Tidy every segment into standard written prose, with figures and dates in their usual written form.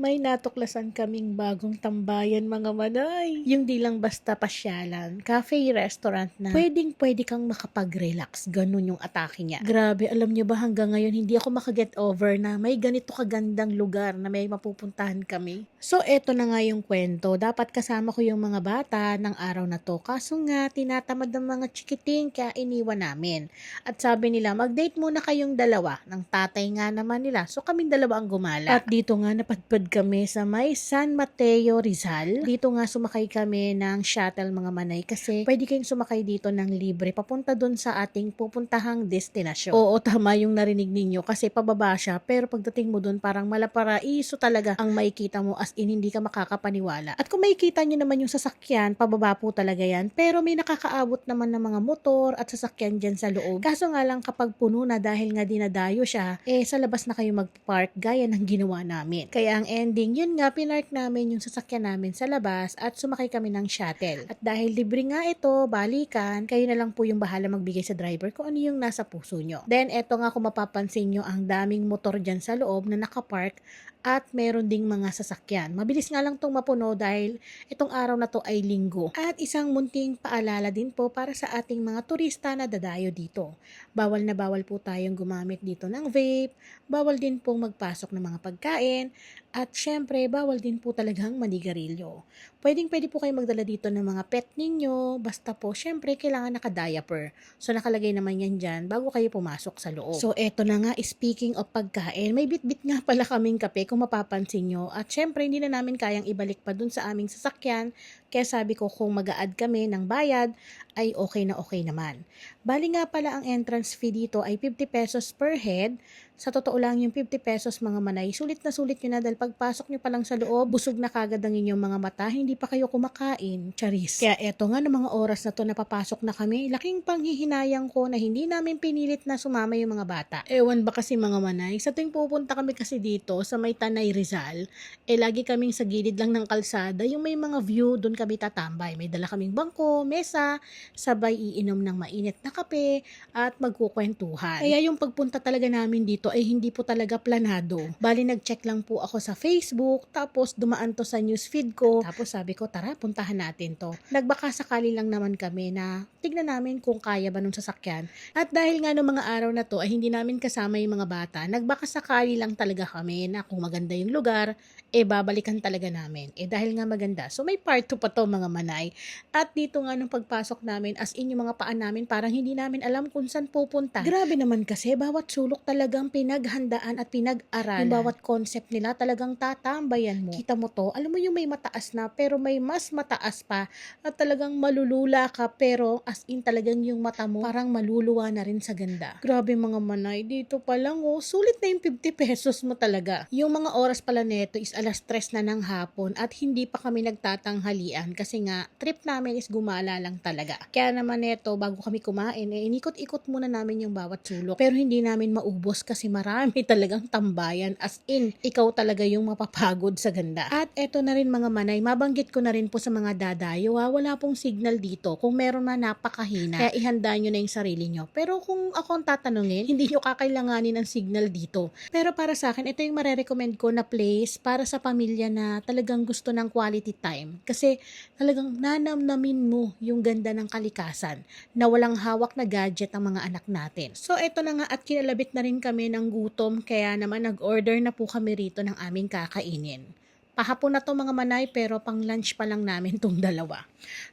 May natuklasan kaming bagong tambayan mga manay. Yung di lang basta pasyalan, cafe, restaurant na pwedeng-pwede kang makapag-relax. Ganun yung atake niya. Grabe, alam niyo ba hanggang ngayon hindi ako makaget over na may ganito kagandang lugar na may mapupuntahan kami. So eto na nga yung kwento. Dapat kasama ko yung mga bata ng araw na to. Kaso nga, tinatamad ng mga chikiting kaya iniwan namin. At sabi nila, mag-date muna kayong dalawa. Ng tatay nga naman nila. So kaming dalawa ang gumala. At dito nga napadpad kami sa may San Mateo, Rizal. Dito nga sumakay kami ng shuttle mga manay kasi pwede kayong sumakay dito ng libre papunta dun sa ating pupuntahang destinasyon. Oo, tama yung narinig ninyo kasi pababa siya pero pagdating mo dun parang malaparaiso talaga ang makikita mo as in hindi ka makakapaniwala. At kung makikita nyo naman yung sasakyan, pababa po talaga yan pero may nakakaabot naman ng mga motor at sasakyan dyan sa loob. Kaso nga lang kapag puno na dahil nga dinadayo siya, sa labas na kayo mag-park gaya ng ginawa namin. Kaya ang ending, yun nga, pinark namin yung sasakyan namin sa labas at sumakay kami ng shuttle. At dahil libre nga ito, balikan, kayo na lang po yung bahala magbigay sa driver kung ano yung nasa puso nyo. Then, eto nga kung mapapansin nyo, ang daming motor dyan sa loob na nakapark at meron ding mga sasakyan. Mabilis nga lang itong mapuno dahil itong araw na to ay linggo. At isang munting paalala din po para sa ating mga turista na dadayo dito. Bawal na bawal po tayong gumamit dito ng vape, bawal din pong magpasok ng mga pagkain, at syempre, bawal din po talagang manigarilyo. Pwedeng-pwede po kayo magdala dito ng mga pet ninyo, basta po, syempre, kailangan naka-diaper. So, nakalagay naman yan dyan bago kayo pumasok sa loob. So, eto na nga, speaking of pagkain, may bit-bit nga pala kaming kape kung mapapansin nyo. At syempre, hindi na namin kayang ibalik pa dun sa aming sasakyan. Kaya sabi ko, kung mag-a-add kami ng bayad, ay okay naman. Bali nga pala ang entrance fee dito ay 50 pesos per head. Sa totoo lang yung 50 pesos mga manay, sulit na sulit nyo na dahil pagpasok nyo pa lang sa loob, busog na kagad ang inyong mga mata, hindi pa kayo kumakain. Charis. Kaya eto nga ng mga oras na to napapasok na kami, laking panghihinayang ko na hindi namin pinilit na sumama yung mga bata. Ewan ba kasi mga manay, sa tuwing pupunta kami kasi dito sa may Tanay Rizal, lagi kaming sa gilid lang ng kalsada, yung may mga view, doon kami tatambay. May dala kaming bangko, mesa, sabay iinom ng mainit na kape, at magkukwentuhan. Kaya yung pagpunta talaga namin dito ay hindi po talaga planado. Bali nag-check lang po ako sa Facebook, tapos dumaan to sa newsfeed ko, tapos sabi ko tara puntahan natin to. Nagbaka sakali lang naman kami na tignan namin kung kaya ba nung sasakyan. At dahil nga nung mga araw na to ay hindi namin kasama yung mga bata, nagbaka sakali lang talaga kami na kung maganda yung lugar, babalikan talaga namin. Dahil nga maganda. So may part 2 pa to mga manay. At dito nga nung pagpasok namin, as in yung mga paan namin parang hindi namin alam kung saan pupunta. Grabe naman kasi, bawat sulok talagang pinaghandaan at pinag-aralan. Yung bawat concept nila talagang tatambayan mo. Kita mo to, alam mo yung may mataas na pero may mas mataas pa at talagang malulula ka pero as in talagang yung mata mo parang maluluwa na rin sa ganda. Grabe mga manay, dito pa lang sulit na yung 50 pesos mo talaga. Yung mga oras pala neto is alas 3 na ng hapon at hindi pa kami nagtatanghalian kasi nga trip namin is gumala lang talaga. Kaya naman neto bago kami kumain, inikot-ikot muna namin yung bawat sulok. Pero hindi namin maubos kasi marami talagang tambayan as in, ikaw talaga yung mapapagod sa ganda. At eto na rin mga manay, mabanggit ko na rin po sa mga dadayo wala pong signal dito. Kung meron man napakahina, kaya ihanda nyo na yung sarili nyo. Pero kung ako ang tatanungin, hindi nyo kakailanganin ng signal dito. Pero para sa akin, ito yung marerecommend ko na place para sa pamilya na talagang gusto ng quality time. Kasi talagang nanamnamin mo yung ganda ng kalikasan na walang hawak na gadget ang mga anak natin. So eto na nga at kinalabit na rin kami ng gutom kaya naman nag-order na po kami rito ng aming kakainin. Pahapon na to mga manay pero pang lunch pa lang namin tong dalawa.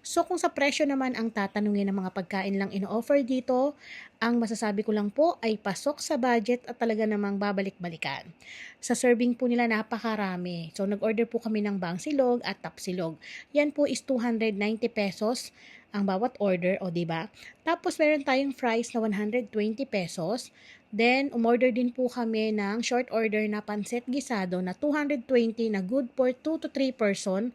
So kung sa presyo naman ang tatanungin ng mga pagkain lang ino-offer dito, ang masasabi ko lang po ay pasok sa budget at talaga namang babalik-balikan. Sa serving po nila napakarami. So nag-order po kami ng bangsilog at tapsilog. Yan po is 290 pesos ang bawat order, o diba? Tapos meron tayong fries na 120 pesos. Then, umorder din po kami ng short order na pancit gisado na 220 na good for 2 to 3 person.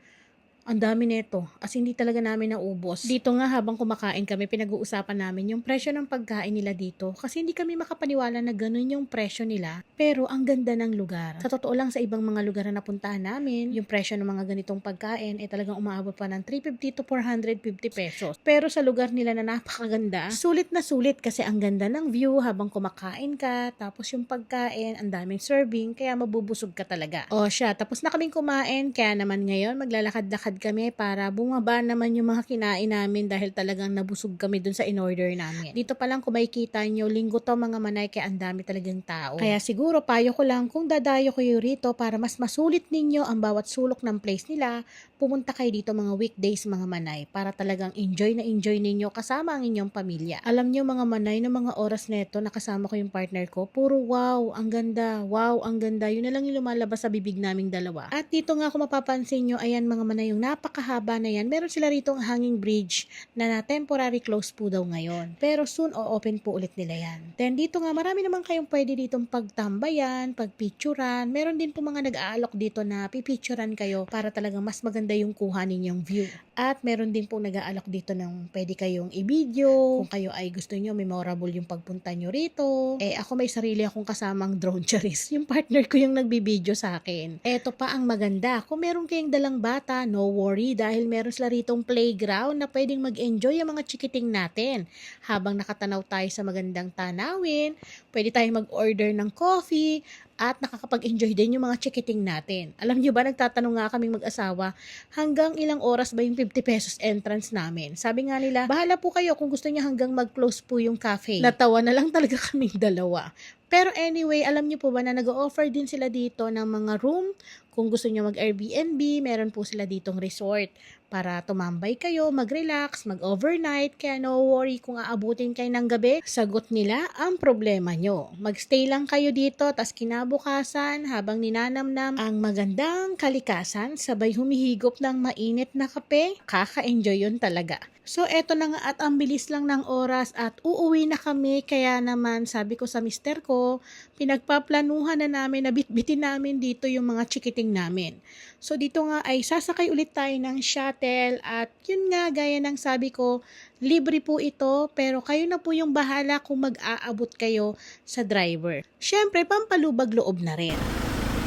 Ang dami nito, as hindi talaga namin naubos. Dito nga habang kumakain kami, pinag-uusapan namin yung presyo ng pagkain nila dito. Kasi hindi kami makapaniwala na ganun yung presyo nila. Pero ang ganda ng lugar. Sa totoo lang, sa ibang mga lugar na napuntahan namin, yung presyo ng mga ganitong pagkain ay talagang umaabot pa ng 350 to 450 pesos. Pero sa lugar nila na napakaganda, sulit na sulit kasi ang ganda ng view habang kumakain ka. Tapos yung pagkain, ang daming serving, kaya mabubusog ka talaga. O siya, tapos na kaming kumain, kaya naman ngayon maglalakad-lakad kami para bumaba naman yung mga kinain namin dahil talagang nabusog kami dun sa in-order namin. Dito pa lang kung makikita nyo, linggo to mga manay, kaya ang dami talagang tao. Kaya siguro payo ko lang kung dadayo kayo rito para mas masulit ninyo ang bawat sulok ng place nila, pumunta kayo dito mga weekdays mga manay para talagang enjoy na enjoy ninyo kasama ang inyong pamilya. Alam nyo mga manay, ng mga oras neto nakasama ko yung partner ko, puro wow, ang ganda, wow, ang ganda. Yun na lang yung lumalabas sa bibig naming dalawa. At dito nga kung mapapansin nyo, ayan mga manay, yung napakahaba na yan, meron sila rito ang hanging bridge na temporary close po daw ngayon. Pero soon o-open po ulit nila yan. Then dito nga marami naman kayong pwede ditong pagtambayan, pagpicturan. Meron din po mga nag-aalok dito na pipicturan kayo para talagang mas maganda yung kuha ninyong view. At meron din po nag-aalok dito ng pwede kayong i-video. Kung kayo ay gusto nyo, memorable yung pagpunta nyo rito. Ako may sarili akong kasamang drone charis. Yung partner ko yung nagbibideo sa akin. Eto pa ang maganda. Kung meron kayong dalang bata, no worry dahil meron sila ritong playground na pwedeng mag-enjoy ang mga chikiting natin. Habang nakatanaw tayo sa magandang tanawin, pwede tayong mag-order ng coffee at nakakapag-enjoy din yung mga chikiting natin. Alam nyo ba, nagtatanong nga kaming mag-asawa, hanggang ilang oras ba yung 50 pesos entrance namin? Sabi nga nila, bahala po kayo kung gusto niya hanggang mag-close po yung cafe. Natawa na lang talaga kaming dalawa. Pero anyway, alam niyo po ba na nag-o-offer din sila dito ng mga room? Kung gusto niyo mag-Airbnb, meron po sila ditong resort para tumambay kayo, mag-relax, mag-overnight, kaya no worry kung aabutin kayo ng gabi, sagot nila ang problema nyo. Mag-stay lang kayo dito, tas kinabukasan habang ninanamnam ang magandang kalikasan, sabay humihigop ng mainit na kape, kaka-enjoy yun talaga. So eto na nga at ang bilis lang ng oras at uuwi na kami, kaya naman sabi ko sa mister ko, pinagpaplanuhan na namin na bitbitin namin dito yung mga chikiting namin. So dito nga ay sasakay ulit tayo ng shuttle at yun nga gaya ng sabi ko, libre po ito pero kayo na po yung bahala kung mag-aabot kayo sa driver. Syempre pampalubag loob na rin.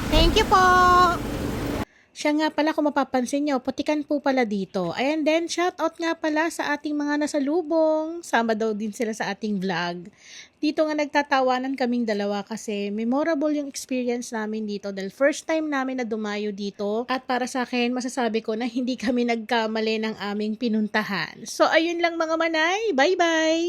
Thank you po! Siya nga pala kung mapapansin nyo, putikan po pala dito. And then, shoutout nga pala sa ating mga nasalubong. Sama daw din sila sa ating vlog. Dito nga nagtatawanan kaming dalawa kasi memorable yung experience namin dito dahil first time namin na dumayo dito. At para sa akin, masasabi ko na hindi kami nagkamali ng aming pinuntahan. So, ayun lang mga manay. Bye-bye!